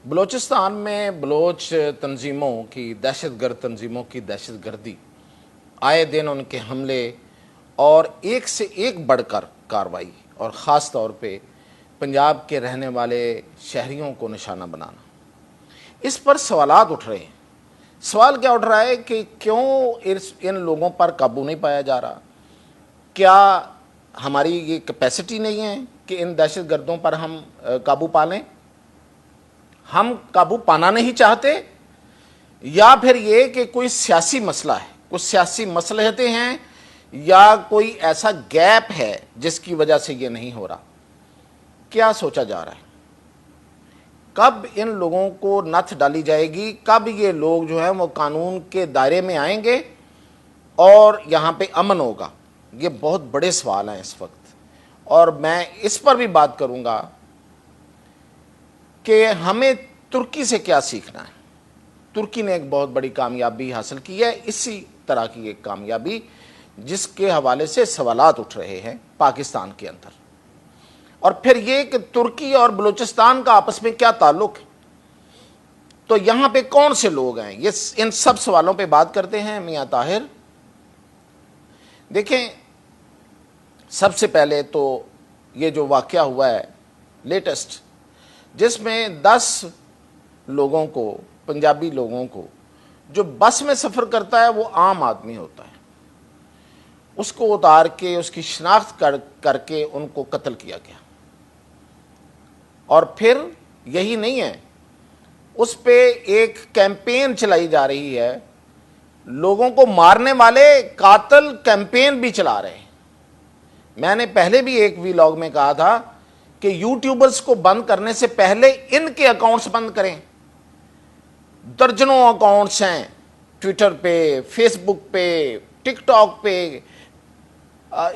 بلوچستان میں بلوچ تنظیموں کی دہشت گرد تنظیموں کی دہشت گردی، آئے دن ان کے حملے اور ایک سے ایک بڑھ کر کارروائی، اور خاص طور پہ پنجاب کے رہنے والے شہریوں کو نشانہ بنانا، اس پر سوالات اٹھ رہے ہیں۔ سوال کیا اٹھ رہا ہے کہ کیوں ان لوگوں پر قابو نہیں پایا جا رہا؟ کیا ہماری یہ کیپیسٹی نہیں ہے کہ ان دہشت گردوں پر ہم قابو پا لیں؟ ہم قابو پانا نہیں چاہتے، یا پھر یہ کہ کوئی سیاسی مسئلہ ہے، کچھ سیاسی مصلحتیں ہیں، یا کوئی ایسا گیپ ہے جس کی وجہ سے یہ نہیں ہو رہا؟ کیا سوچا جا رہا ہے؟ کب ان لوگوں کو نتھ ڈالی جائے گی؟ کب یہ لوگ جو ہیں وہ قانون کے دائرے میں آئیں گے اور یہاں پہ امن ہوگا؟ یہ بہت بڑے سوال ہیں اس وقت، اور میں اس پر بھی بات کروں گا کہ ہمیں ترکی سے کیا سیکھنا ہے۔ ترکی نے ایک بہت بڑی کامیابی حاصل کی ہے، اسی طرح کی ایک کامیابی جس کے حوالے سے سوالات اٹھ رہے ہیں پاکستان کے اندر، اور پھر یہ کہ ترکی اور بلوچستان کا آپس میں کیا تعلق ہے، تو یہاں پہ کون سے لوگ ہیں، یہ ان سب سوالوں پہ بات کرتے ہیں میاں طاہر۔ دیکھیں، سب سے پہلے تو یہ جو واقعہ ہوا ہے لیٹسٹ، جس میں 10 لوگوں کو، پنجابی لوگوں کو، جو بس میں سفر کرتا ہے وہ عام آدمی ہوتا ہے، اس کو اتار کے اس کی شناخت کر کے ان کو قتل کیا گیا، اور پھر یہی نہیں ہے، اس پہ ایک کیمپین چلائی جا رہی ہے، لوگوں کو مارنے والے قاتل کیمپین بھی چلا رہے ہیں۔ میں نے پہلے بھی ایک ویلاگ میں کہا تھا کہ یوٹیوبرز کو بند کرنے سے پہلے ان کے اکاؤنٹس بند کریں۔ درجنوں اکاؤنٹس ہیں ٹویٹر پہ، فیس بک پہ، ٹک ٹاک پہ،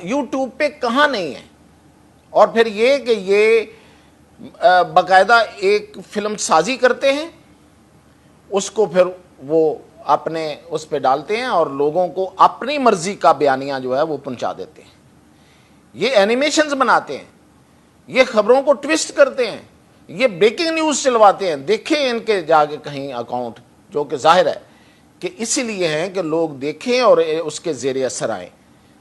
یوٹیوب پہ، کہاں نہیں ہے۔ اور پھر یہ کہ یہ باقاعدہ ایک فلم سازی کرتے ہیں، اس کو پھر وہ اپنے اس پہ ڈالتے ہیں اور لوگوں کو اپنی مرضی کا بیانیہ جو ہے وہ پہنچا دیتے ہیں۔ یہ اینیمیشنز بناتے ہیں، یہ خبروں کو ٹویسٹ کرتے ہیں، یہ بریکنگ نیوز چلواتے ہیں۔ دیکھیں ان کے جا کے کہیں اکاؤنٹ، جو کہ ظاہر ہے کہ اسی لیے ہیں کہ لوگ دیکھیں اور اس کے زیر اثر آئیں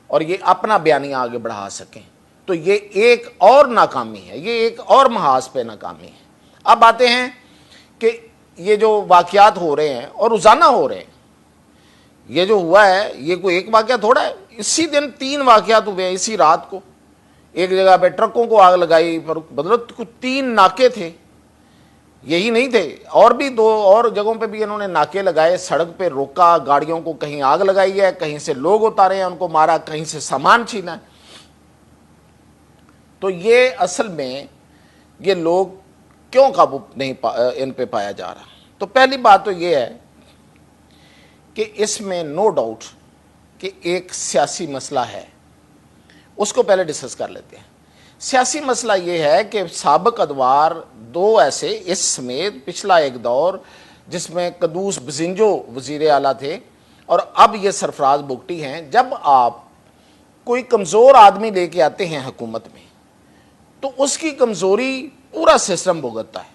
اور یہ اپنا بیانیہ آگے بڑھا سکیں۔ تو یہ ایک اور ناکامی ہے، یہ ایک اور محاذ پہ ناکامی ہے۔ اب آتے ہیں کہ یہ جو واقعات ہو رہے ہیں اور روزانہ ہو رہے ہیں، یہ جو ہوا ہے یہ کوئی ایک واقعہ تھوڑا ہے۔ اسی دن 3 واقعات ہوئے ہیں، اسی رات کو ایک جگہ پہ ٹرکوں کو آگ لگائی، بدلت کو 3 ناکے تھے، یہی نہیں تھے، اور بھی 2 اور جگہوں پہ بھی انہوں نے ناکے لگائے، سڑک پہ روکا گاڑیوں کو، کہیں آگ لگائی ہے، کہیں سے لوگ اتارے ہیں ان کو مارا، کہیں سے سامان چھینا ہے۔ تو یہ اصل میں یہ لوگ کیوں قابو نہیں ان پہ پایا جا رہا؟ تو پہلی بات تو یہ ہے کہ اس میں نو ڈاؤٹ کہ ایک سیاسی مسئلہ ہے، اس کو پہلے ڈسکس کر لیتے ہیں۔ سیاسی مسئلہ یہ ہے کہ سابق ادوار 2 ایسے، اس سمیت پچھلا ایک دور جس میں قدوس بزنجو وزیر اعلیٰ تھے اور اب یہ سرفراز بگٹی ہیں، جب آپ کوئی کمزور آدمی لے کے آتے ہیں حکومت میں تو اس کی کمزوری پورا سسٹم بھگتتا ہے۔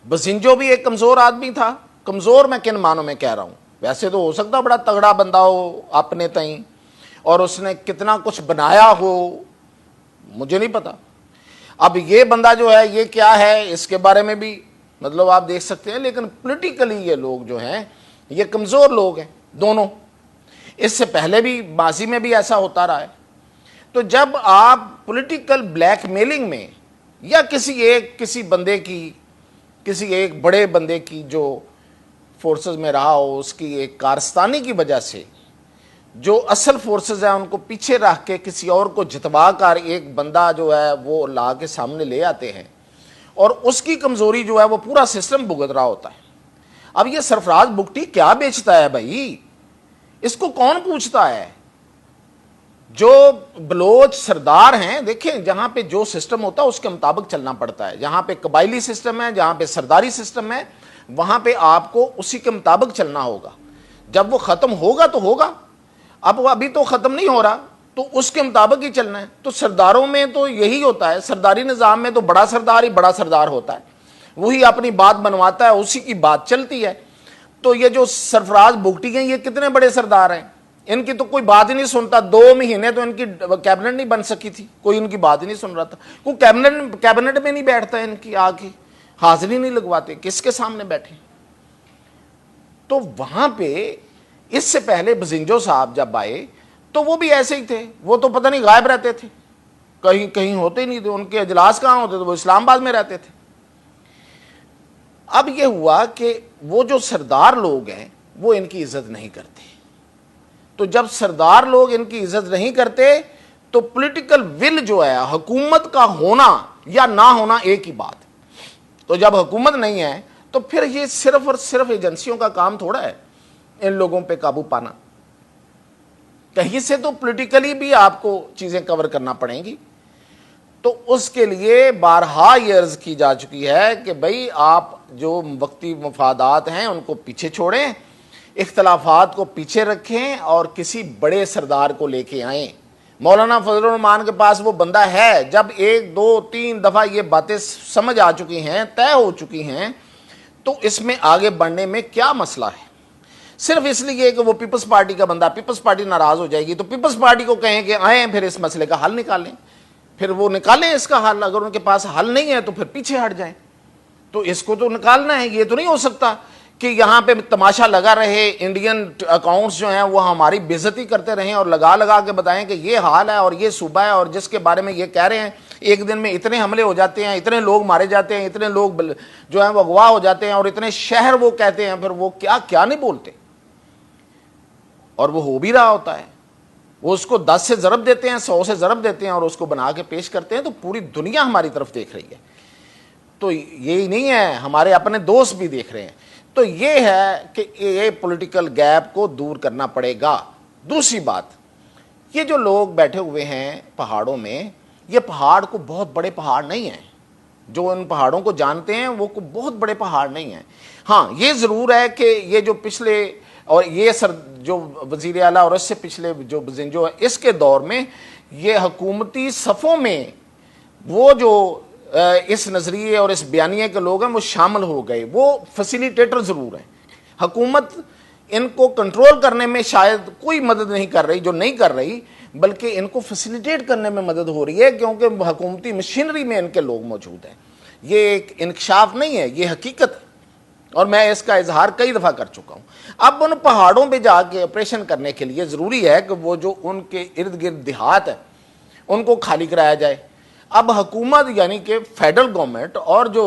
بزنجو بھی ایک کمزور آدمی تھا، کمزور میں کن معنوں میں کہہ رہا ہوں، ویسے تو ہو سکتا بڑا تگڑا بندہ ہو اپنے تئیں اور اس نے کتنا کچھ بنایا ہو، مجھے نہیں پتا۔ اب یہ بندہ جو ہے یہ کیا ہے، اس کے بارے میں بھی مطلب آپ دیکھ سکتے ہیں، لیکن پولیٹیکلی یہ لوگ جو ہیں یہ کمزور لوگ ہیں دونوں، اس سے پہلے بھی ماضی میں بھی ایسا ہوتا رہا ہے۔ تو جب آپ پولیٹیکل بلیک میلنگ میں یا کسی بندے کی، کسی ایک بڑے بندے کی جو فورسز میں رہا ہو، اس کی ایک کارستانی کی وجہ سے جو اصل فورسز ہیں ان کو پیچھے رکھ کے کسی اور کو جتوا کر ایک بندہ جو ہے وہ لا کے سامنے لے آتے ہیں، اور اس کی کمزوری جو ہے وہ پورا سسٹم بھگت رہا ہوتا ہے۔ اب یہ سرفراز بگٹی کیا بیچتا ہے بھائی، اس کو کون پوچھتا ہے؟ جو بلوچ سردار ہیں، دیکھیں جہاں پہ جو سسٹم ہوتا ہے اس کے مطابق چلنا پڑتا ہے، جہاں پہ قبائلی سسٹم ہے، جہاں پہ سرداری سسٹم ہے، وہاں پہ آپ کو اسی کے مطابق چلنا ہوگا۔ جب وہ ختم ہوگا تو ہوگا، اب وہ ابھی تو ختم نہیں ہو رہا، تو اس کے مطابق ہی چلنا ہے۔ تو سرداروں میں تو یہی ہوتا ہے، سرداری نظام میں تو بڑا سردار ہی بڑا سردار ہوتا ہے، وہی اپنی بات بنواتا ہے, اسی کی بات چلتی ہے. تو یہ جو سرفراز بگٹی ہیں, یہ کتنے بڑے سردار ہیں, ان کی تو کوئی بات ہی نہیں سنتا. 2 مہینے تو ان کی کیبنٹ نہیں بن سکی تھی, کوئی ان کی بات ہی نہیں سن رہا تھا. کوئی کیبنٹ میں نہیں بیٹھتا ان کی, آ کے حاضری نہیں لگواتے, کس کے سامنے بیٹھے. تو وہاں پہ اس سے پہلے بزنجو صاحب جب آئے تو وہ بھی ایسے ہی تھے, وہ تو پتہ نہیں غائب رہتے تھے, کہیں کہیں ہوتے ہی نہیں تھے, ان کے اجلاس کہاں ہوتے تھے, وہ اسلام آباد میں رہتے تھے. اب یہ ہوا کہ وہ جو سردار لوگ ہیں وہ ان کی عزت نہیں کرتے. تو جب سردار لوگ ان کی عزت نہیں کرتے تو پولیٹیکل ول جو ہے, حکومت کا ہونا یا نہ ہونا ایک ہی بات. تو جب حکومت نہیں ہے تو پھر یہ صرف اور صرف ایجنسیوں کا کام تھوڑا ہے ان لوگوں پہ قابو پانا. کہیں سے تو پولیٹیکلی بھی آپ کو چیزیں کور کرنا پڑیں گی. تو اس کے لیے بارہا یہ عرض کی جا چکی ہے کہ بھئی آپ جو وقتی مفادات ہیں ان کو پیچھے چھوڑیں, اختلافات کو پیچھے رکھیں اور کسی بڑے سردار کو لے کے آئیں. مولانا فضل الرحمان کے پاس وہ بندہ ہے. جب 1 2 3 دفعہ یہ باتیں سمجھ آ چکی ہیں, طے ہو چکی ہیں, تو اس میں آگے بڑھنے میں کیا مسئلہ ہے. صرف اس لیے کہ وہ پیپلز پارٹی کا بندہ, پیپلز پارٹی ناراض ہو جائے گی تو پیپلز پارٹی کو کہیں کہ آئیں پھر اس مسئلے کا حل نکالیں, پھر وہ نکالیں اس کا حل. اگر ان کے پاس حل نہیں ہے تو پھر پیچھے ہٹ جائیں. تو اس کو تو نکالنا ہے. یہ تو نہیں ہو سکتا کہ یہاں پہ تماشا لگا رہے, انڈین اکاؤنٹس جو ہیں وہ ہماری بے عزتی کرتے رہیں اور لگا کے بتائیں کہ یہ حال ہے اور یہ صوبہ ہے اور جس کے بارے میں یہ کہہ رہے ہیں ایک دن میں اتنے حملے ہو جاتے ہیں, اتنے لوگ مارے جاتے ہیں, اتنے لوگ جو ہیں وہ اغوا ہو جاتے ہیں اور اتنے شہر وہ کہتے ہیں, پھر وہ کیا نہیں بولتے. اور وہ ہو بھی رہا ہوتا ہے. وہ اس کو 10 سے ضرب دیتے ہیں, 100 سے ضرب دیتے ہیں اور اس کو بنا کے پیش کرتے ہیں. تو پوری دنیا ہماری طرف دیکھ رہی ہے. تو یہی نہیں ہے, ہمارے اپنے دوست بھی دیکھ رہے ہیں. تو یہ ہے کہ یہ پولیٹیکل گیپ کو دور کرنا پڑے گا. دوسری بات, یہ جو لوگ بیٹھے ہوئے ہیں پہاڑوں میں, یہ پہاڑ کو بہت بڑے پہاڑ نہیں ہیں. جو ان پہاڑوں کو جانتے ہیں وہ بہت بڑے پہاڑ نہیں ہیں. ہاں یہ ضرور ہے کہ یہ جو پچھلے اور یہ جو وزیر اعلیٰ اور اس سے پچھلے جو بزنجو ہے اس کے دور میں یہ حکومتی صفوں میں وہ جو اس نظریے اور اس بیانیے کے لوگ ہیں وہ شامل ہو گئے. وہ فیسیلیٹیٹر ضرور ہیں. حکومت ان کو کنٹرول کرنے میں شاید کوئی مدد نہیں کر رہی, جو نہیں کر رہی, بلکہ ان کو فیسیلیٹیٹ کرنے میں مدد ہو رہی ہے کیونکہ حکومتی مشینری میں ان کے لوگ موجود ہیں. یہ ایک انکشاف نہیں ہے, یہ حقیقت ہے اور میں اس کا اظہار کئی دفعہ کر چکا ہوں. اب ان پہاڑوں پہ جا کے آپریشن کرنے کے لیے ضروری ہے کہ وہ جو ان کے ارد گرد دیہات ہے ان کو خالی کرایا جائے. اب حکومت یعنی کہ فیڈرل گورنمنٹ اور جو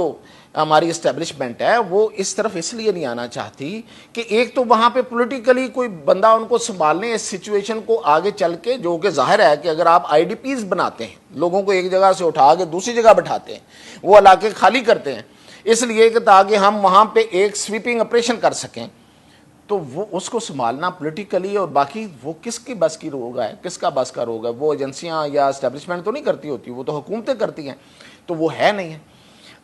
ہماری اسٹیبلشمنٹ ہے وہ اس طرف اس لیے نہیں آنا چاہتی کہ ایک تو وہاں پہ پولیٹیکلی کوئی بندہ ان کو سنبھالنے اس سچویشن کو آگے چل کے, جو کہ ظاہر ہے کہ اگر آپ آئی ڈی پیز بناتے ہیں, لوگوں کو ایک جگہ سے اٹھا کے دوسری جگہ بٹھاتے ہیں, وہ علاقے خالی کرتے ہیں اس لیے کہ تاکہ ہم وہاں پہ ایک سویپنگ آپریشن کر سکیں, تو وہ اس کو سنبھالنا پولیٹیکلی اور باقی وہ کس کی بس کی روگ ہے, کس کا بس کا روگ ہے. وہ ایجنسیاں یا اسٹیبلشمنٹ تو نہیں کرتی ہوتی, وہ تو حکومتیں کرتی ہیں, تو وہ ہے نہیں ہے.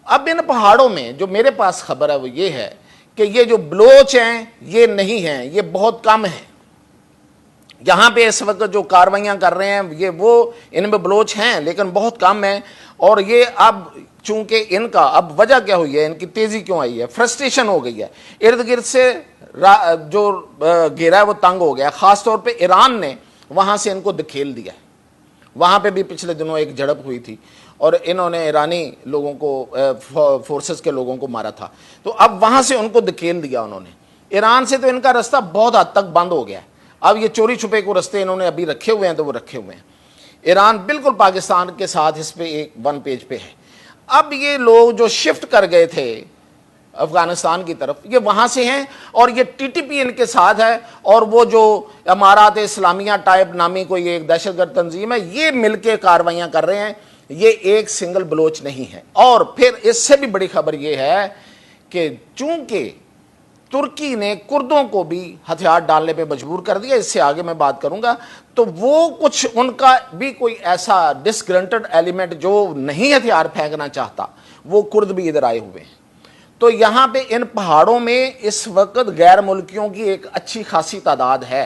اب ان پہاڑوں میں جو میرے پاس خبر ہے وہ یہ ہے کہ یہ جو بلوچ ہیں یہ نہیں ہیں, یہ بہت کم ہیں. یہاں پہ اس وقت جو کاروائیاں کر رہے ہیں یہ وہ ان میں بلوچ ہیں لیکن بہت کم ہیں. اور یہ اب چونکہ ان کا اب وجہ کیا ہوئی ہے, ان کی تیزی کیوں آئی ہے, فرسٹریشن ہو گئی ہے, ارد گرد سے جو گھیرا ہے وہ تنگ ہو گیا. خاص طور پہ ایران نے وہاں سے ان کو دکھیل دیا ہے. وہاں پہ بھی پچھلے دنوں ایک جھڑپ ہوئی تھی اور انہوں نے ایرانی لوگوں کو فورسز کے لوگوں کو مارا تھا. تو اب وہاں سے ان کو دکھیل دیا انہوں نے. ایران سے تو ان کا رستہ بہت حد تک بند ہو گیا ہے. اب یہ چوری چھپے کو رستے انہوں نے ابھی رکھے ہوئے ہیں تو وہ رکھے ہوئے ہیں. ایران بالکل پاکستان کے ساتھ اس پہ ایک 1 پیج پہ ہے. اب یہ لوگ جو شفٹ کر گئے تھے افغانستان کی طرف یہ وہاں سے ہیں اور یہ ٹی ٹی پی ان کے ساتھ ہے اور وہ جو امارات اسلامیہ ٹائپ نامی کوئی ایک دہشت گرد تنظیم ہے, یہ مل کے کاروائیاں کر رہے ہیں. یہ ایک سنگل بلوچ نہیں ہے. اور پھر اس سے بھی بڑی خبر یہ ہے کہ چونکہ ترکی نے کردوں کو بھی ہتھیار ڈالنے پہ مجبور کر دیا, اس سے آگے میں بات کروں گا, تو وہ کچھ ان کا بھی کوئی ایسا ڈسگرنٹڈ ایلیمنٹ جو نہیں ہتھیار پھینکنا چاہتا, وہ کرد بھی ادھر آئے ہوئے ہیں. تو یہاں پہ ان پہاڑوں میں اس وقت غیر ملکیوں کی ایک اچھی خاصی تعداد ہے.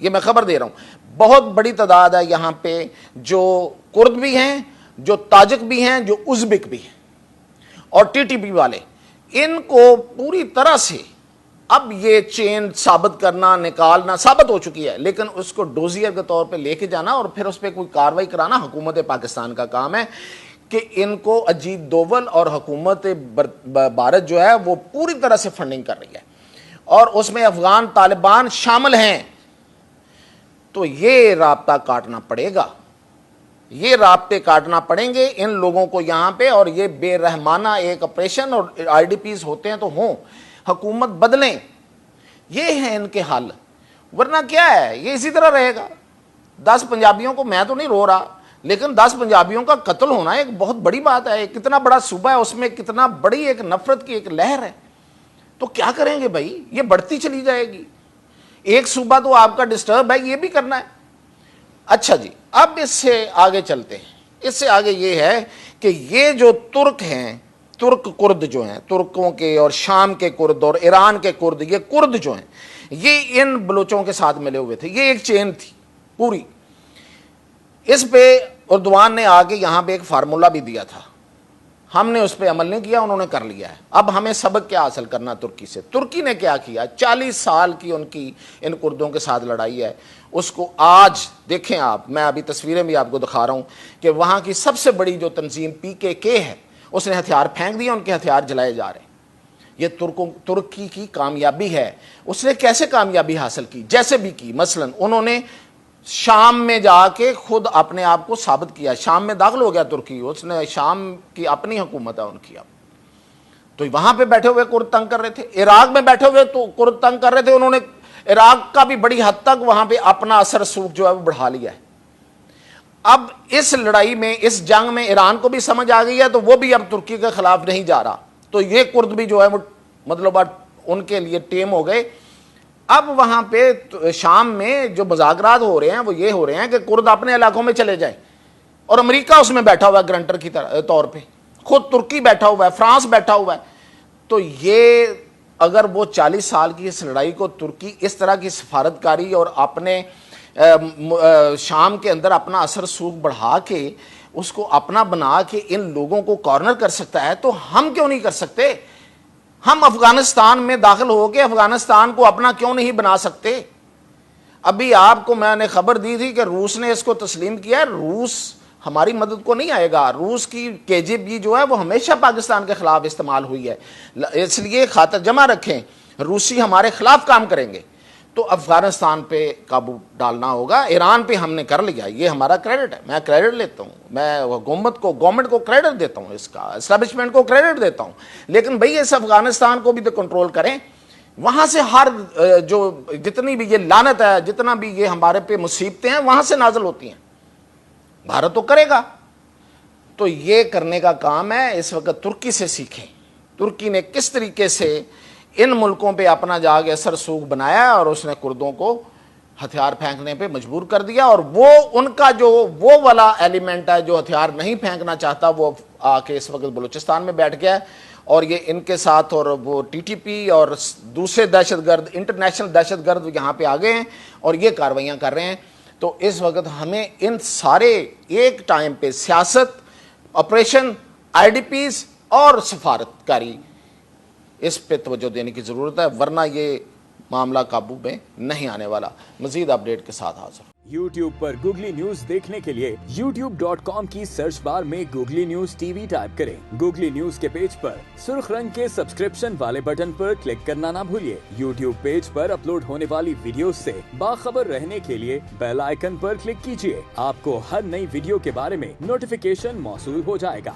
یہ میں خبر دے رہا ہوں, بہت بڑی تعداد ہے یہاں پہ, جو کرد بھی ہیں, جو تاجک بھی ہیں, جو ازبک بھی ہیں. اور ٹی ٹی پی والے، ان کو پوری طرح سے اب یہ چین ثابت کرنا، نکالنا ثابت ہو چکی ہے، لیکن اس کو ڈوزیئر کے طور پہ لے کے جانا اور پھر اس پہ کوئی کاروائی کرانا حکومت پاکستان کا کام ہے کہ ان کو اجیت دوول اور حکومت بھارت جو ہے وہ پوری طرح سے فنڈنگ کر رہی ہے اور اس میں افغان طالبان شامل ہیں. تو یہ رابطہ کاٹنا پڑے گا، یہ رابطے کاٹنا پڑیں گے ان لوگوں کو یہاں پہ. اور یہ بے رحمانہ ایک آپریشن، اور آئی ڈی پیز ہوتے ہیں تو ہوں، حکومت بدلیں، یہ ہے ان کے حل، ورنہ کیا ہے یہ اسی طرح رہے گا. 10 پنجابیوں کو، میں تو نہیں رو رہا، لیکن 10 پنجابیوں کا قتل ہونا ایک بہت بڑی بات ہے. کتنا بڑا صوبہ ہے، اس میں کتنا بڑی ایک نفرت کی ایک لہر ہے. تو کیا کریں گے بھائی، یہ بڑھتی چلی جائے گی. ایک صوبہ تو آپ کا ڈسٹرب ہے، یہ بھی کرنا ہے. اچھا جی، اب اس سے آگے چلتے ہیں. اس سے آگے یہ ہے کہ یہ جو ترک ہیں، ترک کرد جو ہیں، ترکوں کے اور شام کے کرد اور ایران کے کرد، یہ کرد جو ہیں یہ ان بلوچوں کے ساتھ ملے ہوئے تھے. یہ ایک چین تھی پوری. اس پہ اردوان نے آگے یہاں پہ ایک فارمولا بھی دیا تھا، ہم نے اس پہ عمل نہیں کیا، انہوں نے کر لیا ہے. اب ہمیں سبق کیا حاصل کرنا ترکی سے؟ ترکی نے کیا کیا؟ 40 سال کی ان کی ان کردوں کے ساتھ لڑائی ہے. اس کو آج دیکھیں آپ، میں ابھی تصویریں بھی آپ کو دکھا رہا ہوں کہ وہاں کی سب سے بڑی جو تنظیم PKK ہے، اس نے ہتھیار پھینک دیے، ان کے ہتھیار جلائے جا رہے ہیں. یہ ترکی کی کامیابی ہے. اس نے کیسے کامیابی حاصل کی؟ جیسے بھی کی. مثلا انہوں نے شام میں جا کے خود اپنے آپ کو ثابت کیا. شام میں داخل ہو گیا ترکی، اس نے شام کی اپنی حکومت ہے ان کی. اب تو وہاں پہ بیٹھے ہوئے کرد تنگ کر رہے تھے، عراق میں بیٹھے ہوئے تو کرد تنگ کر رہے تھے. انہوں نے عراق کا بھی بڑی حد تک وہاں پہ اپنا اثر سوکھ جو ہے وہ بڑھا لیا ہے. اب اس لڑائی میں، اس جنگ میں ایران کو بھی سمجھ آ گئی ہے، تو وہ بھی اب ترکی کے خلاف نہیں جا رہا. تو یہ کرد بھی جو ہے وہ مطلب ان کے لیے ٹیم ہو گئے. اب وہاں پہ شام میں جو مذاکرات ہو رہے ہیں وہ یہ ہو رہے ہیں کہ کرد اپنے علاقوں میں چلے جائیں، اور امریکہ اس میں بیٹھا ہوا ہے گرنٹر کی طور پہ، خود ترکی بیٹھا ہوا ہے، فرانس بیٹھا ہوا ہے. تو یہ اگر وہ 40 سال کی اس لڑائی کو ترکی اس طرح کی سفارتکاری اور اپنے شام کے اندر اپنا اثر سوکھ بڑھا کے اس کو اپنا بنا کے ان لوگوں کو کارنر کر سکتا ہے، تو ہم کیوں نہیں کر سکتے؟ ہم افغانستان میں داخل ہو کے افغانستان کو اپنا کیوں نہیں بنا سکتے؟ ابھی آپ کو میں نے خبر دی تھی کہ روس نے اس کو تسلیم کیا ہے. روس ہماری مدد کو نہیں آئے گا. روس کی KGB جو ہے وہ ہمیشہ پاکستان کے خلاف استعمال ہوئی ہے، اس لیے خاطر جمع رکھیں، روسی ہمارے خلاف کام کریں گے. تو افغانستان پہ قابو ڈالنا ہوگا. ایران پہ ہم نے کر لیا، یہ ہمارا کریڈٹ ہے، میں کریڈٹ لیتا ہوں، میں گورنمنٹ کو کریڈٹ دیتا ہوں، اس کا اسٹیبلشمنٹ کو کریڈٹ دیتا ہوں. لیکن بھئی اس افغانستان کو بھی تو کنٹرول کریں. وہاں سے ہر جو جتنی بھی یہ لعنت ہے، جتنا بھی یہ ہمارے پہ مصیبتیں ہیں، وہاں سے نازل ہوتی ہیں. بھارت تو کرے گا. تو یہ کرنے کا کام ہے اس وقت ترکی سے سیکھیں. ترکی نے کس طریقے سے ان ملکوں پہ اپنا جا کے اثر سوکھ بنایا اور اس نے کردوں کو ہتھیار پھینکنے پہ مجبور کر دیا. اور وہ ان کا جو وہ والا ایلیمنٹ ہے جو ہتھیار نہیں پھینکنا چاہتا، وہ آ کے اس وقت بلوچستان میں بیٹھ گیا ہے. اور یہ ان کے ساتھ اور وہ TTP اور دوسرے دہشت گرد، انٹرنیشنل دہشت گرد یہاں پہ آ گئے ہیں اور یہ کاروائیاں کر رہے ہیں. تو اس وقت ہمیں ان سارے ایک ٹائم پہ سیاست، آپریشن، IDPs اور سفارتکاری، اس پہ توجہ دینے کی ضرورت ہے، ورنہ یہ معاملہ قابو میں نہیں آنے والا. مزید اپڈیٹ کے ساتھ حاضر. YouTube پر گوگلی نیوز دیکھنے کے لیے youtube.com کی سرچ بار میں گوگلی نیوز TV ٹائپ کریں. گوگلی نیوز کے پیج پر سرخ رنگ کے سبسکرپشن والے بٹن پر کلک کرنا نہ بھولیے. YouTube پیج پر اپلوڈ ہونے والی ویڈیوز سے باخبر رہنے کے لیے بیل آئیکن پر کلک کیجیے. آپ کو ہر نئی ویڈیو کے بارے میں نوٹیفیکیشن موصول ہو جائے گا.